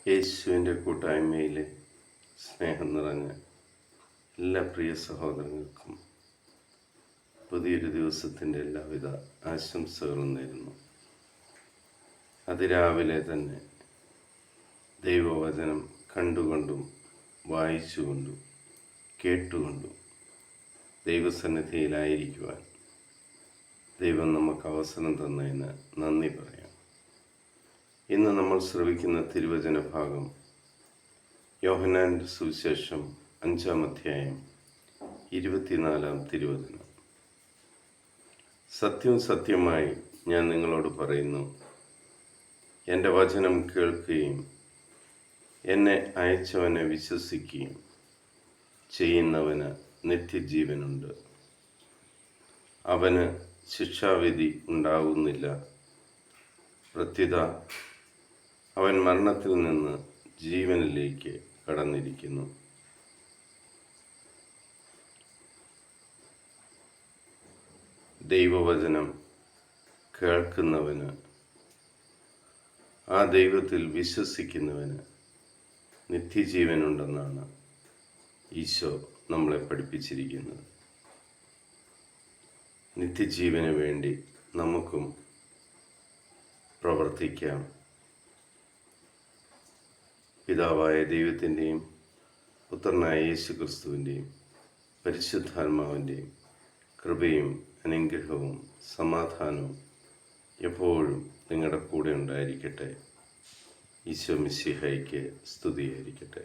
യേശുവിൻ്റെ കൂട്ടായ്മയിലെ സ്നേഹം നിറഞ്ഞ എല്ലാ പ്രിയ സഹോദരങ്ങൾക്കും പുതിയൊരു ദിവസത്തിൻ്റെ എല്ലാവിധ ആശംസകളും നേരുന്നു. അതിരാവിലെ തന്നെ ദൈവവചനം കണ്ടുകൊണ്ടും വായിച്ചുകൊണ്ടും കേട്ടുകൊണ്ടും ദൈവസന്നിധിയിലായിരിക്കുവാൻ ദൈവം നമുക്ക് അവസരം തന്നതിന് നന്ദി പറയാം. ഇന്ന് നമ്മൾ ശ്രവിക്കുന്ന തിരുവചന ഭാഗം യോഹന്നാന്റെ സുവിശേഷം 5-ാം അധ്യായം 24-ാം തിരുവചനം. സത്യം സത്യമായി ഞാൻ നിങ്ങളോട് പറയുന്നു, എൻ്റെ വചനം കേൾക്കുകയും എന്നെ അയച്ചവനെ വിശ്വസിക്കുകയും ചെയ്യുന്നവന് നിത്യജീവനുണ്ട്. അവന് ശിക്ഷാവിധി ഉണ്ടാകുന്നില്ല. പ്രത്യുത അവൻ മരണത്തിൽ നിന്ന് ജീവനിലേക്ക് കടന്നിരിക്കുന്നു. ദൈവവചനം കേൾക്കുന്നവന്, ആ ദൈവത്തിൽ വിശ്വസിക്കുന്നവന് നിത്യജീവനുണ്ടെന്നാണ് ഈശോ നമ്മളെ പഠിപ്പിച്ചിരിക്കുന്നത്. നിത്യജീവന് വേണ്ടി നമുക്കും പ്രവർത്തിക്കാം. പിതാവായ ദൈവത്തിൻ്റെയും പുത്രനായ യേശു ക്രിസ്തുവിൻ്റെയും പരിശുദ്ധാത്മാവിൻ്റെയും കൃപയും അനുഗ്രഹവും സമാധാനവും എപ്പോഴും നിങ്ങളുടെ കൂടെ ഉണ്ടായിരിക്കട്ടെ. ഈശോ മിശിഹായ്ക്ക് സ്തുതിയായിരിക്കട്ടെ.